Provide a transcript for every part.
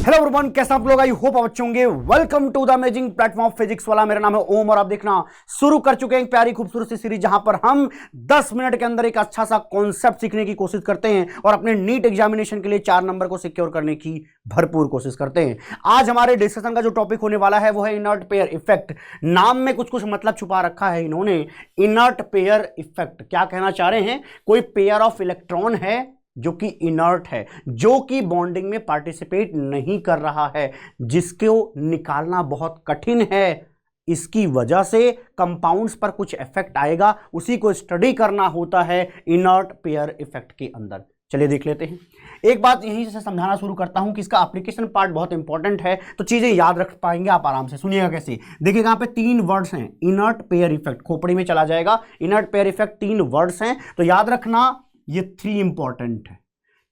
Hello everyone, कैसे आप लोग? आई होप आप अच्छे होंगे। Welcome to the amazing platform Physics Wallah. मेरा नाम है ओम और आप देखना शुरू कर चुके हैं एक प्यारी खूबसूरत सी सीरीज जहां पर हम 10 मिनट के अंदर एक अच्छा सा कॉन्सेप्ट सीखने की कोशिश करते हैं और अपने नीट एग्जामिनेशन के लिए 4 नंबर को सिक्योर करने की भरपूर कोशिश करते हैं। आज हमारे डिस्कशन का जो टॉपिक होने वाला है वो है इनर्ट पेयर इफेक्ट। नाम में कुछ कुछ मतलब छुपा रखा है इन्होंने। इनर्ट पेयर इफेक्ट क्या कहना चाह रहे हैं? कोई पेयर ऑफ इलेक्ट्रॉन है जो कि इनर्ट है, जो कि बॉन्डिंग में पार्टिसिपेट नहीं कर रहा है, जिसको निकालना बहुत कठिन है। इसकी वजह से कंपाउंड्स पर कुछ इफेक्ट आएगा, उसी को स्टडी करना होता है इनर्ट पेयर इफेक्ट के अंदर। चलिए देख लेते हैं। एक बात यहीं से समझाना शुरू करता हूं कि इसका एप्लीकेशन पार्ट बहुत इंपॉर्टेंट है, तो चीजें याद रख पाएंगे आप आराम से। सुनिएगा कैसे। देखिएगा यहाँ पे 3 वर्ड्स हैं। इनर्ट पेयर इफेक्ट खोपड़ी में चला जाएगा। इनर्ट पेयर इफेक्ट 3 वर्ड्स हैं, तो याद रखना ये 3 इंपॉर्टेंट है।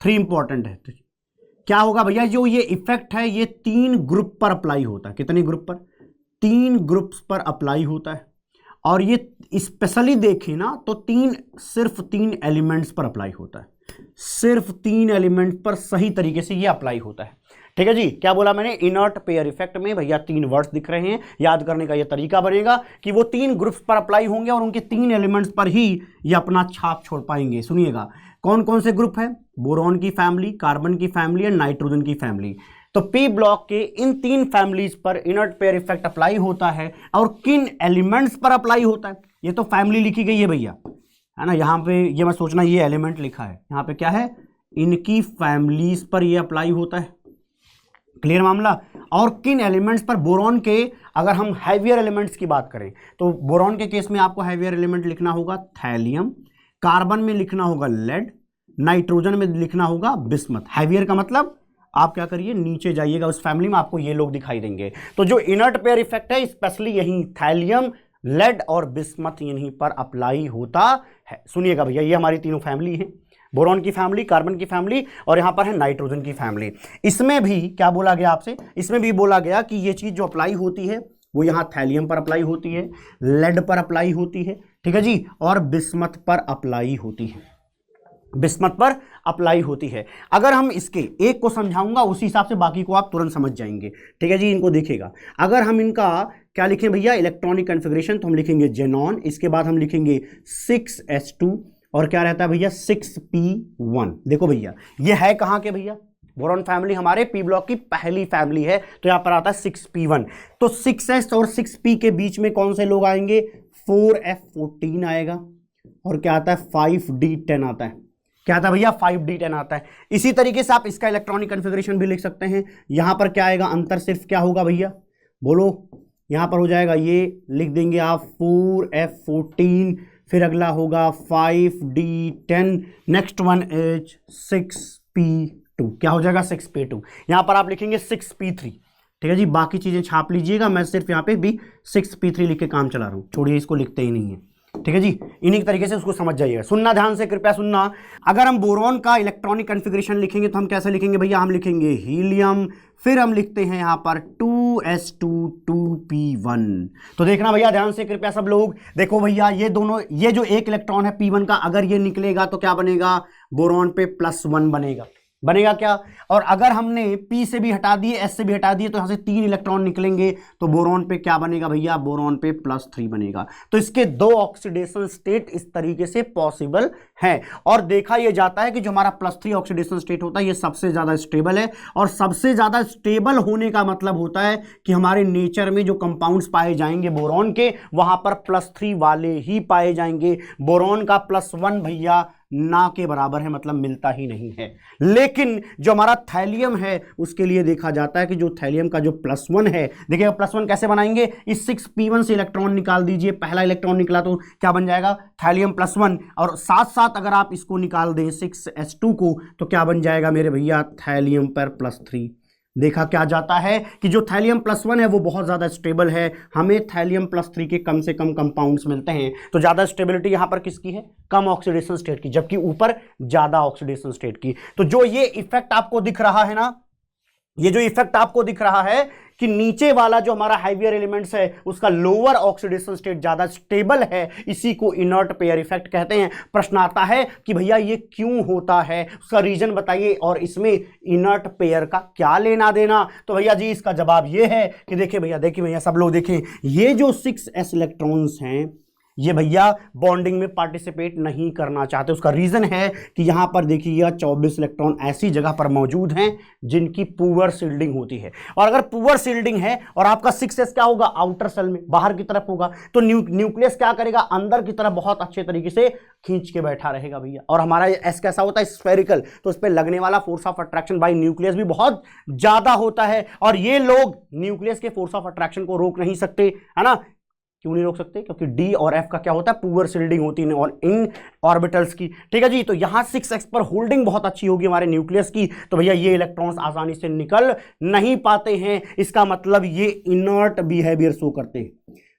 3 इंपॉर्टेंट है। क्या होगा भैया? जो ये इफेक्ट है ये 3 ग्रुप पर अप्लाई होता है। कितने ग्रुप पर? 3 ग्रुप्स पर अप्लाई होता है। और ये स्पेशली देखें ना तो सिर्फ 3 एलिमेंट्स पर अप्लाई होता है। सिर्फ 3 एलिमेंट पर सही तरीके से ये अप्लाई होता है। ठीक है जी। क्या बोला मैंने? इनर्ट पेयर इफेक्ट में भैया 3 वर्ड्स दिख रहे हैं। याद करने का ये तरीका बनेगा कि वो 3 ग्रुप्स पर अप्लाई होंगे और उनके 3 एलिमेंट्स पर ही ये अपना छाप छोड़ पाएंगे। सुनिएगा कौन कौन से ग्रुप है? बोरॉन की फैमिली, कार्बन की फैमिली और नाइट्रोजन की फैमिली। तो पी ब्लॉक के इन 3 फैमिलीज पर इनर्ट पेयर इफेक्ट अप्लाई होता है। और किन एलिमेंट्स पर अप्लाई होता है? ये तो फैमिली लिखी गई है भैया, है ना। यहाँ पे ये मत सोचना ये एलिमेंट लिखा है। यहाँ पे क्या है? इनकी फैमिलीज पर ये अप्लाई होता है। क्लियर मामला। और किन एलिमेंट्स पर? बोरॉन के, अगर हम हैवियर एलिमेंट्स की बात करें तो बोरॉन के केस में आपको हैवियर एलिमेंट लिखना होगा थैलियम, कार्बन में लिखना होगा लेड, नाइट्रोजन में लिखना होगा बिस्मथ। हैवियर का मतलब आप क्या करिए, नीचे जाइएगा उस फैमिली में, आपको ये लोग दिखाई देंगे। तो जो इनर्ट पेयर इफेक्ट है स्पेशली यही थैलियम, लेड और बिस्मथ यहीं पर अप्लाई होता है। सुनिएगा भैया, ये हमारी तीनों फैमिली है। बोरॉन की फैमिली, कार्बन की फैमिली और यहां पर है नाइट्रोजन की फैमिली। इसमें भी क्या बोला गया आपसे? इसमें भी बोला गया कि ये चीज जो अप्लाई होती है वो यहां थैलियम पर अप्लाई होती है, लेड पर अप्लाई होती है, ठीक है जी, और बिस्मथ पर अप्लाई होती है। बिस्मथ पर अप्लाई होती है। अगर हम इसके एक को समझाऊंगा उसी हिसाब से बाकी को आप तुरंत समझ जाएंगे। ठीक है जी। इनको देखिएगा, अगर हम इनका क्या लिखें भैया? इलेक्ट्रॉनिक कॉन्फ़िगरेशन, तो हम लिखेंगे जेनॉन। इसके बाद हम लिखेंगे 6s2 और क्या रहता है भैया? 6p1। देखो भैया ये है कहां के भैया? बोरॉन फैमिली हमारे पी ब्लॉक की पहली फैमिली है, तो यहां पर आता है 6p1। तो 6s और 6p के बीच में कौन से लोग आएंगे? 4f14 आएगा और क्या आता है? 5d10 आता है। क्या आता है भैया? 5d10 आता है। इसी तरीके से आप इसका इलेक्ट्रॉनिक कॉन्फ़िगरेशन भी लिख सकते हैं। यहां पर क्या आएगा? अंतर सिर्फ क्या होगा भैया? बोलो। यहां पर हो जाएगा, ये लिख देंगे आप 4f14, फिर अगला होगा 5d10, next one is 6p2। क्या हो जाएगा? 6p2। यहां पर आप लिखेंगे 6p3। ठीक है जी। बाकी चीजें छाप लीजिएगा, मैं सिर्फ यहां पे भी 6p3 लिख के काम चला रहा हूं। छोड़िए, इसको लिखते ही नहीं है। ठीक है जी। इन्हीं के तरीके से उसको समझ जाइएगा। सुनना ध्यान से, कृपया सुनना। अगर हम बोरॉन का इलेक्ट्रॉनिक कॉन्फ़िगरेशन लिखेंगे तो हम कैसे लिखेंगे भैया? हम लिखेंगे हीलियम, फिर हम लिखते हैं यहां पर 2s2 2p1। तो देखना भैया ध्यान से, कृपया सब लोग देखो भैया, ये दोनों, ये जो एक इलेक्ट्रॉन है p1 का, अगर ये निकलेगा तो क्या बनेगा? बोरॉन पे +1 बनेगा। बनेगा क्या? और अगर हमने P से भी हटा दिए, S से भी हटा दिए, तो यहां से 3 इलेक्ट्रॉन निकलेंगे, तो बोरॉन पे क्या बनेगा भैया? बोरॉन पे +3 बनेगा। तो इसके 2 ऑक्सीडेशन स्टेट इस तरीके से पॉसिबल हैं। और देखा यह जाता है कि जो हमारा +3 ऑक्सीडेशन स्टेट होता है ये सबसे ज्यादा स्टेबल है। और सबसे ज्यादा स्टेबल होने का मतलब होता है कि हमारे नेचर में जो कंपाउंड्स पाए जाएंगे बोरॉन के, वहां पर +3 वाले ही पाए जाएंगे। बोरॉन का +1 भैया ना के बराबर है, मतलब मिलता ही नहीं है। लेकिन जो हमारा थैलियम है उसके लिए देखा जाता है कि जो थैलियम का जो +1 है, देखिए +1 कैसे बनाएंगे? इस 6p1 से इलेक्ट्रॉन निकाल दीजिए, पहला इलेक्ट्रॉन निकला तो क्या बन जाएगा? थैलियम +1। और साथ साथ अगर आप इसको निकाल दें 6s2 को, तो क्या बन जाएगा मेरे भैया? थैलियम पर +3। देखा क्या जाता है कि जो थैलियम +1 है वो बहुत ज़्यादा स्टेबल है। हमें थैलियम +3 के कम से कम कंपाउंड्स मिलते हैं। तो ज़्यादा स्टेबिलिटी यहाँ पर किसकी है? कम ऑक्सीडेशन स्टेट की, जबकि ऊपर ज़्यादा ऑक्सीडेशन स्टेट की। तो जो ये इफेक्ट आपको दिख रहा है ना, ये जो इफेक्ट आपको दिख रहा है कि नीचे वाला जो हमारा हेवियर एलिमेंट्स है उसका लोअर ऑक्सीडेशन स्टेट ज्यादा स्टेबल है, इसी को इनर्ट पेयर इफेक्ट कहते हैं। प्रश्न आता है कि भैया ये क्यों होता है, उसका रीजन बताइए और इसमें इनर्ट पेयर का क्या लेना देना। तो भैया जी इसका जवाब ये है कि देखिए भैया सब लोग देखें, ये जो 6s इलेक्ट्रॉन्स हैं ये भैया बॉन्डिंग में पार्टिसिपेट नहीं करना चाहते। उसका रीजन है कि यहां पर देखिए यह 24 इलेक्ट्रॉन ऐसी जगह पर मौजूद हैं जिनकी पुअर शील्डिंग होती है, और अगर पुअर शील्डिंग है और आपका 6s क्या होगा, आउटर सेल में बाहर की तरफ होगा, तो न्यूक्लियस क्या करेगा, अंदर की तरफ बहुत अच्छे तरीके से खींच के बैठा रहेगा भैया। और हमारा एस कैसा होता है, स्फेरिकल, तो उस पर लगने वाला force of attraction bye nucleus भी बहुत ज्यादा होता है, और ये लोग न्यूक्लियस के फोर्स ऑफ अट्रैक्शन को रोक नहीं सकते, है ना। क्यों नहीं रोक सकते, क्योंकि डी और एफ का क्या होता है, पुअर शील्डिंग होती है और इन ऑर्बिटल्स की। ठीक है जी, तो यहां 6s पर होल्डिंग बहुत अच्छी होगी हमारे न्यूक्लियस की, तो भैया ये इलेक्ट्रॉन्स आसानी से निकल नहीं पाते हैं। इसका मतलब ये इनर्ट बिहेवियर शो करते हैं,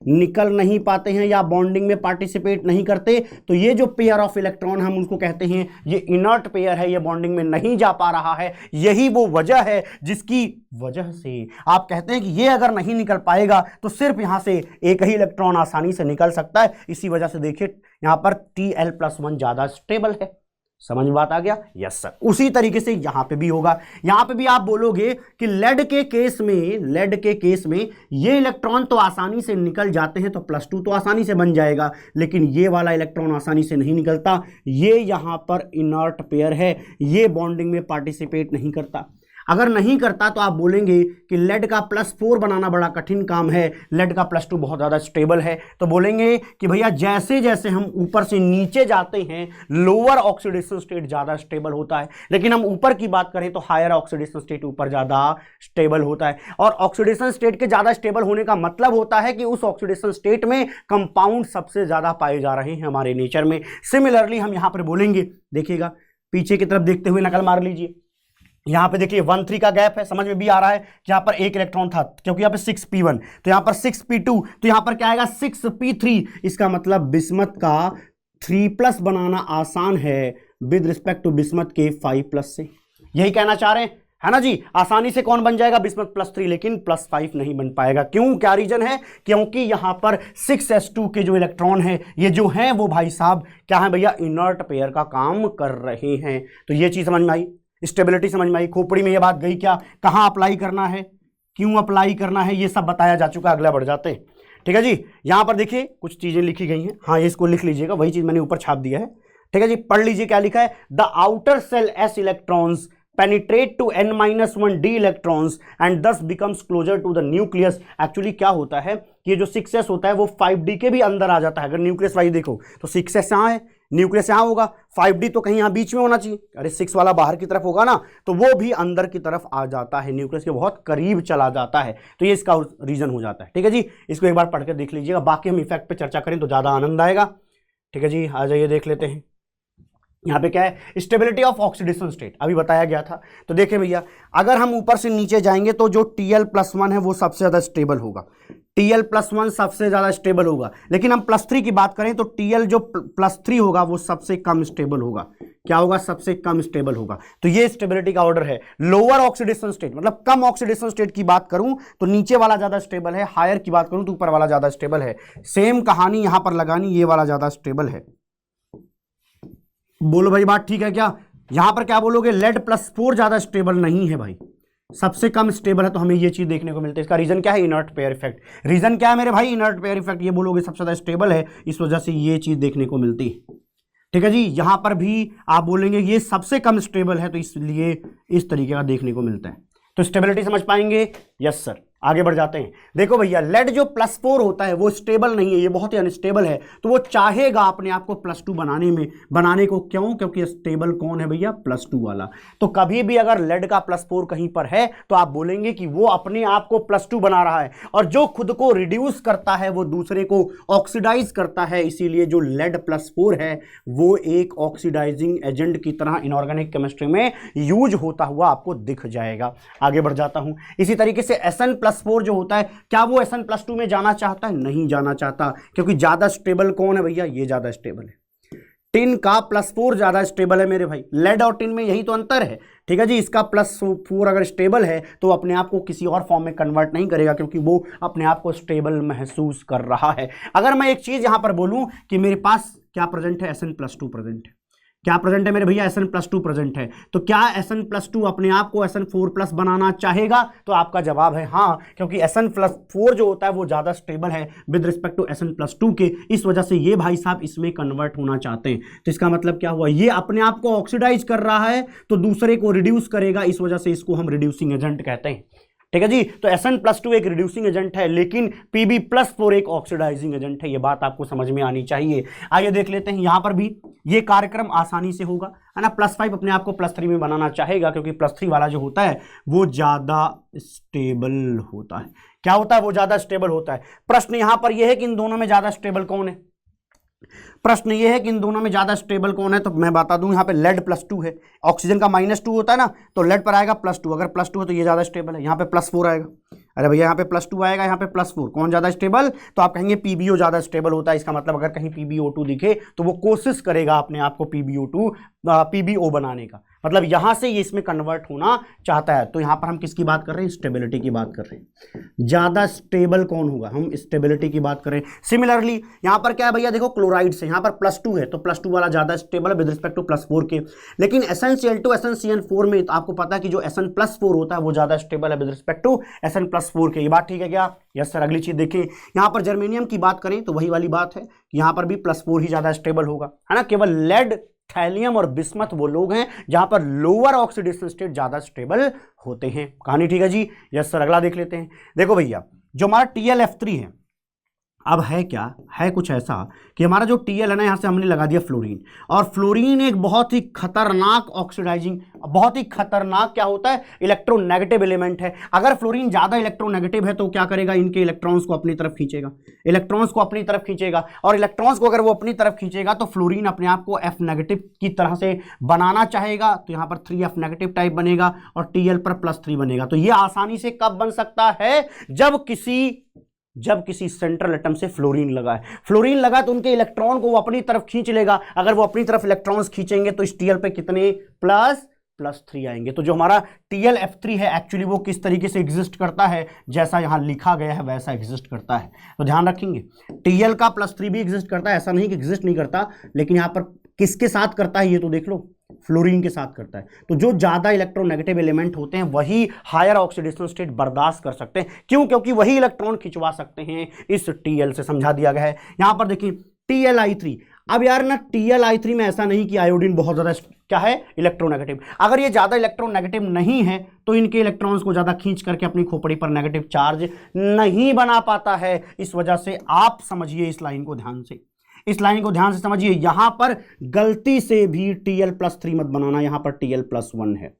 निकल नहीं पाते हैं या बॉन्डिंग में पार्टिसिपेट नहीं करते। तो ये जो पेयर ऑफ इलेक्ट्रॉन हम उसको कहते हैं ये इनर्ट पेयर है, ये बॉन्डिंग में नहीं जा पा रहा है। यही वो वजह है जिसकी वजह से आप कहते हैं कि ये अगर नहीं निकल पाएगा तो सिर्फ यहां से एक ही इलेक्ट्रॉन आसानी से निकल सकता है। इसी वजह से देखिए यहां पर Tl+1 ज्यादा स्टेबल है। समझ में बात आ गया, यस सर। उसी तरीके से यहां पे भी होगा, यहां पे भी आप बोलोगे कि लेड के केस में ये इलेक्ट्रॉन तो आसानी से निकल जाते हैं, तो +2 तो आसानी से बन जाएगा, लेकिन ये वाला इलेक्ट्रॉन आसानी से नहीं निकलता। ये यहां पर इनर्ट पेयर है, ये बॉन्डिंग में पार्टिसिपेट नहीं करता। अगर नहीं करता तो आप बोलेंगे कि लेड का +4 बनाना बड़ा कठिन काम है, लेड का +2 बहुत ज़्यादा स्टेबल है। तो बोलेंगे कि भैया जैसे जैसे हम ऊपर से नीचे जाते हैं लोअर ऑक्सीडेशन स्टेट ज़्यादा स्टेबल होता है, लेकिन हम ऊपर की बात करें तो हायर ऑक्सीडेशन स्टेट ऊपर ज़्यादा स्टेबल होता है। और ऑक्सीडेशन स्टेट के ज़्यादा स्टेबल होने का मतलब होता है कि उस ऑक्सीडेशन स्टेट में कंपाउंड सबसे ज़्यादा पाए जा रहे हैं हमारे नेचर में। सिमिलरली हम यहाँ पर बोलेंगे, देखिएगा पीछे की तरफ देखते हुए नकल मार लीजिए, यहां पे देखिए 1-3 का गैप है, समझ में भी आ रहा है कि यहां पर एक इलेक्ट्रॉन था, क्योंकि यहां पे 6p1, तो यहां पर 6p2, तो यहां पर क्या आएगा 6p3। इसका मतलब बिस्मथ का 3+ बनाना आसान है विद रिस्पेक्ट टू बिस्मथ के 5+ से। यही कहना चाह रहे हैं, है ना जी। आसानी से कौन बन जाएगा, बिस्मथ +3, लेकिन +5 नहीं बन पाएगा। क्यों, क्या रीजन है, क्योंकि यहां पर 6s2 के जो इलेक्ट्रॉन है ये जो है वो भाई साहब क्या है भैया, इनर्ट पेयर का काम कर रहे हैं। तो ये चीज समझ में आई, स्टेबिलिटी समझ में आई, खोपड़ी में ये बात गई क्या, कहां अप्लाई करना है, क्यों अप्लाई करना है, ये सब बताया जा चुका है। अगला बढ़ जाते हैं, ठीक है जी। यहां पर देखिए कुछ चीजें लिखी गई हैं, हाँ इसको लिख लीजिएगा, वही चीज मैंने ऊपर छाप दिया है। ठीक है जी, पढ़ लीजिए क्या लिखा है, the outer shell s electrons penetrate to n-1 d electrons and thus becomes closer to the nucleus। Actually क्या होता है कि ये जो 6s होता है वो 5d के भी अंदर आ जाता है। अगर न्यूक्लियस वाइज देखो तो 6s यहाँ है, न्यूक्लियस यहाँ होगा, 5d तो कहीं यहाँ बीच में होना चाहिए, अरे 6 वाला बाहर की तरफ होगा ना, तो वो भी अंदर की तरफ आ जाता है, न्यूक्लियस के बहुत करीब चला जाता है। तो ये इसका रीजन हो जाता है। ठीक है जी, इसको एक बार पढ़ कर देख लीजिएगा, बाकी हम इफेक्ट पे चर्चा करें तो ज्यादा आनंद आएगा। ठीक है जी, आ जाइए देख लेते हैं। यहाँ पे क्या है, स्टेबिलिटी ऑफ ऑक्सीडेशन स्टेट अभी बताया गया था। तो देखें भैया, अगर हम ऊपर से नीचे जाएंगे तो जो Tl+1 है वो सबसे ज्यादा स्टेबल होगा, Tl+1 सबसे ज्यादा स्टेबल होगा। लेकिन हम +3 की बात करें तो Tl जो +3 होगा वो सबसे कम स्टेबल होगा। क्या होगा, सबसे कम स्टेबल होगा। तो ये स्टेबिलिटी का ऑर्डर है। लोअर ऑक्सीडेशन स्टेट मतलब कम ऑक्सीडेशन स्टेट की बात करूं तो नीचे वाला ज्यादा स्टेबल है, हायर की बात करूं तो ऊपर वाला ज्यादा स्टेबल है। सेम कहानी यहां पर लगानी, ये वाला ज्यादा स्टेबल है। बोलो भाई बात ठीक है क्या, यहां पर क्या बोलोगे, लेड +4 ज्यादा स्टेबल नहीं है भाई, सबसे कम स्टेबल है। तो हमें ये चीज देखने को मिलती है। इसका रीजन क्या है, इनर्ट पेयर इफेक्ट। रीजन क्या है मेरे भाई, इनर्ट पेयर इफेक्ट। ये बोलोगे सबसे ज्यादा स्टेबल है, इस वजह से ये चीज देखने को मिलती है। ठीक है जी, यहां पर भी आप बोलेंगे ये सबसे कम स्टेबल है, तो इसलिए इस तरीके का देखने को मिलता है। तो स्टेबिलिटी समझ पाएंगे, यस सर। आगे बढ़ जाते हैं। देखो भैया, लेड जो +4 होता है वो स्टेबल नहीं है, ये बहुत ही अनस्टेबल है। तो वो चाहेगा अपने आप को +2 बनाने को। क्यों, क्योंकि स्टेबल कौन है भैया, +2 वाला। तो कभी भी अगर लेड का +4 कहीं पर है तो आप बोलेंगे कि वो अपने आप को +2 बना रहा है, और जो खुद को रिड्यूस करता है वो दूसरे को ऑक्सीडाइज करता है। इसीलिए जो लेड +4 है वो एक ऑक्सीडाइजिंग एजेंट की तरह इनऑर्गेनिक केमिस्ट्री में यूज होता हुआ आपको दिख जाएगा। आगे बढ़ जाता हूं। इसी तरीके से Sn+4 जो होता है, क्या वो Sn+2 में जाना चाहता है, नहीं जाना चाहता, क्योंकि ज्यादा स्टेबल कौन है भैया, ये ज्यादा स्टेबल है। टिन का +4 ज्यादा स्टेबल है मेरे भाई। लेड और टिन में यही तो अंतर है, ठीक है जी। इसका +4 अगर स्टेबल है तो अपने आप को किसी और फॉर्म में कन्वर्ट नहीं करेगा, क्योंकि वो अपने आप को स्टेबल महसूस कर रहा है। अगर मैं एक चीज यहां पर बोलूं कि मेरे पास क्या प्रेजेंट है, Sn+2 प्रेजेंट है। क्या प्रेजेंट है मेरे भैया, Sn+2 प्रेजेंट है। तो क्या Sn+2 अपने आप को Sn4+ बनाना चाहेगा? तो आपका जवाब है हाँ, क्योंकि Sn+4 जो होता है वो ज्यादा स्टेबल है विद रिस्पेक्ट टू Sn+2 के, इस वजह से ये भाई साहब इसमें कन्वर्ट होना चाहते हैं। तो इसका मतलब क्या हुआ, ये अपने आप को ऑक्सीडाइज कर रहा है तो दूसरे को रिड्यूस करेगा, इस वजह से इसको हम रिड्यूसिंग एजेंट कहते हैं, ठीक है जी। तो Sn+2 एक रिड्यूसिंग एजेंट है, लेकिन Pb+4 एक ऑक्सीडाइजिंग एजेंट है। ये बात आपको समझ में आनी चाहिए। आइए देख लेते हैं, यहां पर भी ये कार्यक्रम आसानी से होगा, है ना। +5 अपने आप को +3 में बनाना चाहेगा, क्योंकि +3 वाला जो होता है वो ज्यादा स्टेबल होता है। क्या होता है, वो ज्यादा स्टेबल होता है। प्रश्न यहां पर यह है कि इन दोनों में ज्यादा स्टेबल कौन है। प्रश्न ये है कि इन दोनों में ज्यादा स्टेबल कौन है, तो मैं बता दूं, यहां पे लेड +2 है, ऑक्सीजन का -2 होता है ना, तो लेड पर आएगा +2। अगर +2 है तो ये ज्यादा स्टेबल है। यहाँ पे +4 आएगा, अरे भैया यहाँ पे +2 आएगा, यहाँ पे +4, कौन ज्यादा स्टेबल? तो आप कहेंगे PbO ज्यादा स्टेबल होता है। इसका मतलब अगर कहीं PbO2 दिखे तो वो कोशिश करेगा अपने आप को PbO बनाने का, मतलब यहां से ये इसमें कन्वर्ट होना चाहता है। तो यहां पर हम किसकी बात कर रहे हैं, स्टेबिलिटी की बात कर रहे हैं। ज्यादा स्टेबल कौन होगा, हम स्टेबिलिटी की बात कर रहे हैं। सिमिलरली यहां पर क्या है भैया, देखो क्लोराइड से यहां पर +2 है, तो +2 वाला ज्यादा स्टेबल है विद रिस्पेक्ट टू +4 के। लेकिन SnCl2 SnCN4 में तो आपको पता है कि जो Sn+4 होता है वो ज्यादा स्टेबल है विद रिस्पेक्ट टू Sn+4 के। ये बात ठीक है क्या? Yes sir. अगली चीज देखिए, यहां पर जर्मेनियम की बात करें तो वही वाली बात है कि यहां पर भी +4 ही ज्यादा स्टेबल होगा, है ना। केवल लेड, थैलियम और बिस्मथ वो लोग हैं जहां पर लोअर ऑक्सीडेशन स्टेट ज्यादा स्टेबल होते हैं। कहानी ठीक है जी, यस सर। अगला देख लेते हैं। देखो भैया, जो हमारा TlF3 है, अब है क्या, है कुछ ऐसा कि हमारा जो Tl है ना, यहां से हमने लगा दिया फ्लोरीन, और फ्लोरीन एक बहुत ही खतरनाक ऑक्सीडाइजिंग, बहुत ही खतरनाक क्या होता है, इलेक्ट्रोनेगेटिव एलिमेंट है। अगर फ्लोरीन ज्यादा इलेक्ट्रोनेगेटिव है तो क्या करेगा, इनके इलेक्ट्रॉन्स को अपनी तरफ खींचेगा, इलेक्ट्रॉन्स को अपनी तरफ खींचेगा, और इलेक्ट्रॉन्स को अगर वो अपनी तरफ खींचेगा तो फ्लोरीन अपने आप को F- की तरह से बनाना चाहेगा, तो यहां पर 3F- टाइप बनेगा और Tl पर +3 बनेगा। तो ये आसानी से कब बन सकता है, जब किसी सेंट्रल एटम से फ्लोरीन लगा है। फ्लोरीन लगा तो उनके इलेक्ट्रॉन को वो अपनी तरफ खींच लेगा। अगर वो अपनी तरफ इलेक्ट्रॉन्स खींचेंगे तो इस Tl पे कितने +3 आएंगे। तो जो हमारा TlF3 है एक्चुअली वो किस तरीके से एग्जिस्ट करता है, जैसा यहां लिखा गया है वैसा एग्जिस्ट करता है। तो ध्यान रखेंगे, Tl का +3 भी एग्जिस्ट करता है, ऐसा नहीं कि एग्जिस्ट नहीं करता, लेकिन यहां पर किसके साथ करता है ये तो देख लो, फ्लोरीन के साथ करता है। तो जो ज्यादा इलेक्ट्रोनेगेटिव एलिमेंट होते हैं वही हायर ऑक्सीडेशन स्टेट बर्दाश्त कर सकते हैं। क्यों? क्योंकि वही इलेक्ट्रॉन खिंचवा सकते हैं इस Tl से, समझा दिया गया है। यहां पर देखिए TlI3, अब यार ना TlI3 में ऐसा नहीं कि आयोडीन बहुत ज्यादा क्या है, इलेक्ट्रोनेगेटिव। अगर ये ज्यादा इलेक्ट्रोनेगेटिव नहीं है तो इनके इलेक्ट्रॉन्स को ज्यादा खींच करके अपनी खोपड़ी पर नेगेटिव चार्ज नहीं बना पाता है। इस वजह से आप समझिए इस लाइन को ध्यान से, इस लाइन को ध्यान से समझिए। यहां पर गलती से भी Tl+3 मत बनाना, यहां पर Tl+1 है,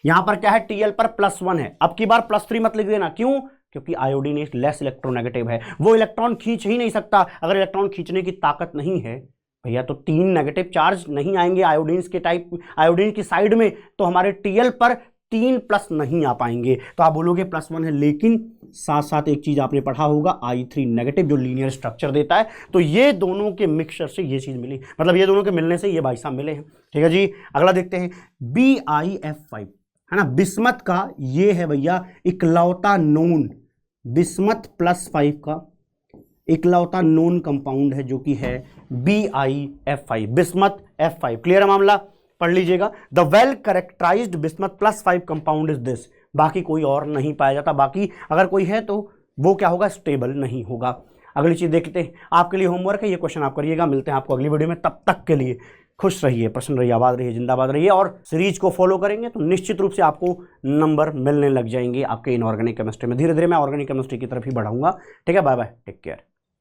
यहां पर क्या है, Tl पर +1 है। अब की बार +3 मत लिख देना, क्यों? क्योंकि आयोडीन एक लेस इलेक्ट्रोनेगेटिव है, वो इलेक्ट्रॉन खींच ही नहीं सकता। अगर इलेक्ट्रॉन खींचने की ताकत नहीं है भैया तो 3 नेगेटिव चार्ज नहीं आएंगे आयोडीन के टाइप, आयोडीन की साइड में, तो हमारे Tl पर 3+ नहीं आ पाएंगे। तो आप बोलोगे +1 है, लेकिन साथ साथ एक चीज आपने पढ़ा होगा I3 नेगेटिव जो लीनियर स्ट्रक्चर देता है। तो ये दोनों के मिक्सचर से ये चीज मिली, मतलब ये दोनों के मिलने से ये भाई साहब मिले हैं। ठीक है जी, अगला देखते हैं BiF5, है ना। बिस्मथ का ये है भैया इकलौता नोन, बिस्मथ +5 का इकलौता नोन कंपाउंड है जो कि है BiF5, बिस्मथ F5। क्लियर है मामला, पढ़ लीजिएगा। The well characterised bismuth +5 compound is this, बाकी कोई और नहीं पाया जाता। बाकी अगर कोई है तो वो क्या होगा, स्टेबल नहीं होगा। अगली चीज देखते हैं, आपके लिए होमवर्क है, ये क्वेश्चन आप करिएगा। मिलते हैं आपको अगली वीडियो में, तब तक के लिए खुश रहिए, प्रसन्न रहिए, आबाद रहिए, जिंदाबाद रहिए। और सीरीज को फॉलो करेंगे तो निश्चित रूप से आपको नंबर मिलने लग जाएंगे आपके इनऑर्गेनिक केमिस्ट्री में। धीरे धीरे मैं ऑर्गेनिक केमिस्ट्री की तरफ ही बढ़ाऊंगा। ठीक है, बाय बाय, टेक केयर।